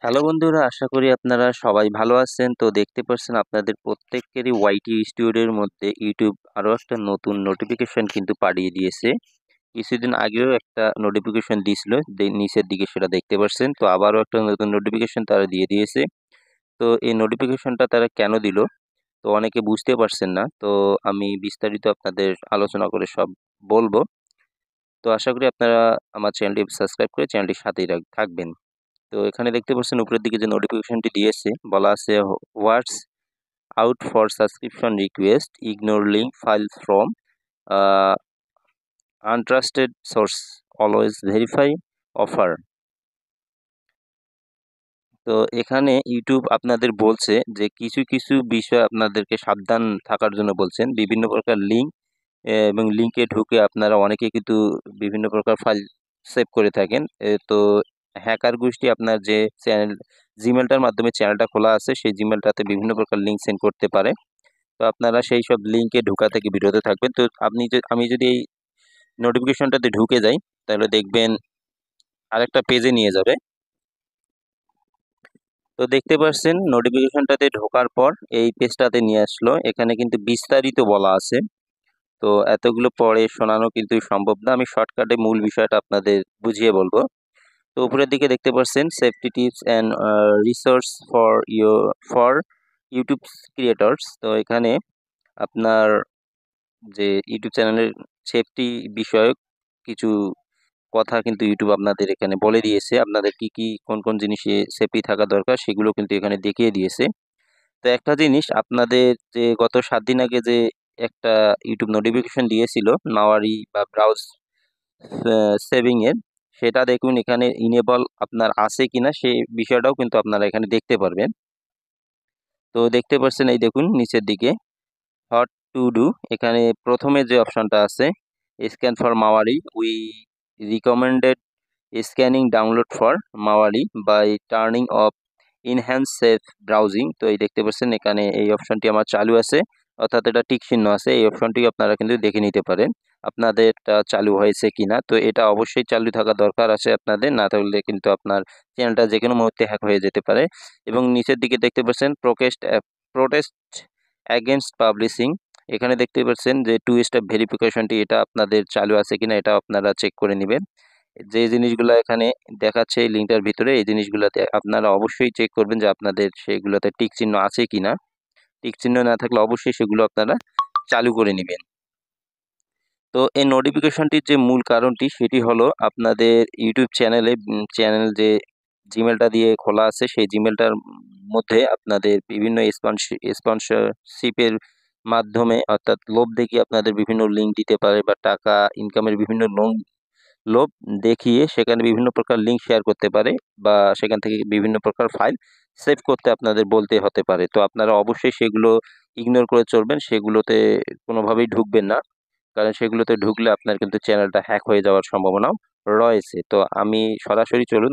Hello বন্ধুরা, আশা করি আপনারা সবাই ভালো আছেন। তো দেখতে পাচ্ছেন আপনাদের প্রত্যেকেরই ওয়াইটি স্টুডিওর মধ্যে ইউটিউব আরও একটা নতুন নোটিফিকেশন কিন্তু পাঠিয়ে দিয়েছে। কিছুদিন আগেও একটা নোটিফিকেশন দিয়েছিল, নিচের দিকে সেটা দেখতে পাচ্ছেন। তো আবারও একটা নতুন নোটিফিকেশন তারা দিয়ে দিয়েছে। তো এই নোটিফিকেশনটা তারা কেন দিল, তো অনেকে বুঝতে পারছেন না। তো আমি বিস্তারিত আপনাদের আলোচনা করে সব বলবো। তো আশা করি আপনারা আমার চ্যানেলটি সাবস্ক্রাইব করে চ্যানেলটির সাথেই থাকবেন। তো এখানে দেখতে পাচ্ছেন উপরের দিকে যে নোটিফিকেশনটি দিয়েছে, বলা আছে watch out for subscription request, ignore link files from untrusted source, always verify offer. তো এখানে ইউটিউব আপনাদের বলছে যে কিছু কিছু বিষয় আপনাদেরকে সাবধান থাকার জন্য বলছেন। বিভিন্ন প্রকার লিঙ্ক এবং লিঙ্কে ঢুকে আপনারা অনেকে কিন্তু বিভিন্ন প্রকার ফাইল সেভ করে থাকেন। তো হ্যাকার গোষ্ঠী আপনার যে চ্যানেল জিমেলটার মাধ্যমে চ্যানেলটা খোলা আছে সেই জিমেলটাতে বিভিন্ন প্রকার লিঙ্ক সেন্ড করতে পারে। তো আপনারা সেই সব লিঙ্কে ঢোকা থেকে বিরত থাকবেন। তো আমি যদি এই নোটিফিকেশনটাতে ঢুকে যাই, তাহলে দেখবেন আরেকটা পেজে নিয়ে যাবে। তো দেখতে পাচ্ছেন নোটিফিকেশনটাতে ঢোকার পর এই পেজটাতে নিয়ে আসলো। এখানে কিন্তু বিস্তারিত বলা আছে। তো এতগুলো পড়ে শোনানো কিন্তু সম্ভব না, আমি শর্টকাটে মূল বিষয়টা আপনাদের বুঝিয়ে বলবো। তো উপরের দিকে দেখতে পাচ্ছেন safety tips and resource for YouTube creators. তো এখানে আপনার যে ইউটিউব চ্যানেলের সেফটি বিষয়ক কিছু কথা কিন্তু ইউটিউব আপনাদের এখানে বলে দিয়েছে। আপনাদের কি কি কোন কোন জিনিসে সেফটি থাকা দরকার সেগুলো কিন্তু এখানে দেখিয়ে দিয়েছে। তো একটা জিনিস আপনাদের, যে গত 7 দিন আগে যে একটা ইউটিউব নোটিফিকেশন দিয়েছিল নাওয়ারি বা ব্রাউজ সেভিং এর, সেটা দেখুন এখানে ইনেবল আপনার আছে কিনা সেই বিষয়টাও কিন্তু আপনারা এখানে দেখতে পারবেন। তো দেখতে পাচ্ছেন এই দেখুন নিচের দিকে হট টু ডু, এখানে প্রথমে যে অপশনটা আছে scan for malware, we recommended scanning download for malware by turning off enhance safe browsing. তো এই দেখতে পাচ্ছেন এখানে এই অপশনটি আমার চালু আছে, অর্থাৎ এটা টিক চিহ্ন আছে। এই অপশনটি আপনারা কিন্তু দেখে নিতে পারেন আপনাদেরটা চালু হয়েছে কিনা। তো এটা অবশ্যই চালু থাকা দরকার আছে আপনাদের, না থাকলে কিন্তু আপনার চ্যানেলটা যে কোনো মুহূর্তে হ্যাক হয়ে যেতে পারে। এবং নিচের দিকে দেখতে পাচ্ছেন প্রোটেস্ট অ্যাগেনস্ট পাবলিশিং, এখানে দেখতে পাচ্ছেন যে 2 স্টেপ ভেরিফিকেশনটি এটা আপনাদের চালু আছে কিনা এটা আপনারা চেক করে নেবেন। যে জিনিসগুলো এখানে দেখাচ্ছে এই লিঙ্কটার ভিতরে, এই জিনিসগুলোতে আপনারা অবশ্যই চেক করবেন যে আপনাদের সেগুলোতে টিক চিহ্ন আছে কিনা। টিক চিহ্ন না থাকলে অবশ্যই সেগুলো আপনারা চালু করে নেবেন। তো এই নোটিফিকেশনটির যে মূল কারণটি সেটি হলো আপনাদের ইউটিউব চ্যানেল যে জিমেলটা দিয়ে খোলা আছে সেই জিমেলটার মধ্যে আপনাদের বিভিন্ন স্পন্সরশিপের মাধ্যমে, অর্থাৎ লোভ দেখিয়ে আপনাদের বিভিন্ন লিঙ্ক দিতে পারে বা টাকা ইনকামের বিভিন্ন লোভ দেখিয়ে সেখানে বিভিন্ন প্রকার লিঙ্ক শেয়ার করতে পারে বা সেখান থেকে বিভিন্ন প্রকার ফাইল সেভ করতে আপনাদের বলতে হতে পারে। তো আপনারা অবশ্যই সেগুলো ইগনোর করে চলবেন, সেগুলোতে কোনোভাবেই ঢুকবেন না, কারণ সেগুলোতে ঢুকলে আপনার কিন্তু চ্যানেলটা হ্যাক হয়ে যাওয়ার সম্ভাবনাও রয়েছে। তো আমি সরাসরি চলুন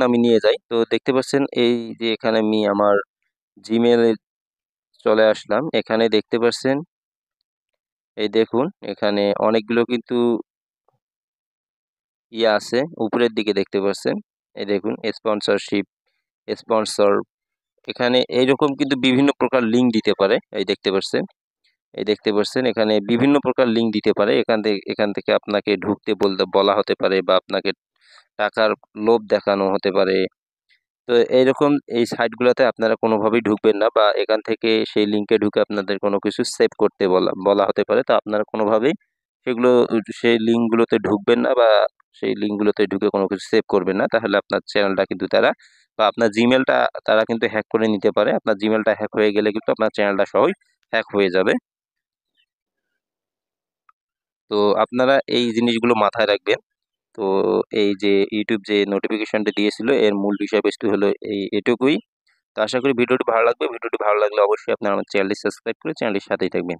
আমি নিয়ে যাই। তো দেখতে পাচ্ছেন এই যে এখানে আমি আমার জিমেলে চলে আসলাম। এখানে দেখতে পাচ্ছেন এই দেখুন এখানে অনেকগুলো কিন্তু ইয়ে আছে, উপরের দিকে দেখতে পাচ্ছেন এই দেখুন স্পন্সর, এখানে এইরকম কিন্তু বিভিন্ন প্রকার লিঙ্ক দিতে পারে। এই দেখতে পাচ্ছেন এখানে বিভিন্ন প্রকার লিঙ্ক দিতে পারে। এখান থেকে আপনাকে ঢুকতে বলা হতে পারে বা আপনাকে টাকার লোভ দেখানো হতে পারে। তো এইরকম এই সাইটগুলোতে আপনারা কোনোভাবেই ঢুকবেন না, বা এখান থেকে সেই লিঙ্কে ঢুকে আপনাদের কোনো কিছু সেভ করতে বলা বলা হতে পারে। তো আপনারা কোনোভাবেই সেগুলো সেই লিঙ্কগুলোতে ঢুকবেন না, বা সেই লিঙ্কগুলোতে ঢুকে কোনো কিছু সেভ করবেন না, তাহলে আপনার চ্যানেলটা কিন্তু তারা বা আপনার জিমেলটা তারা কিন্তু হ্যাক করে নিতে পারে। আপনার জিমেলটা হ্যাক হয়ে গেলে কিন্তু আপনার চ্যানেলটা সহই হ্যাক হয়ে যাবে। তো আপনারা এই জিনিসগুলো মাথায় রাখবেন। তো এই যে ইউটিউব যে নোটিফিকেশনটা দিয়েছিল এর মূল বিষয়বস্তু হলো এটুকুই। তো আশা করি ভিডিওটি ভালো লাগবে। ভিডিওটি ভালো লাগলে অবশ্যই আপনারা আমার চ্যানেলটি সাবস্ক্রাইব করে চ্যানেলটির সাথেই থাকবেন।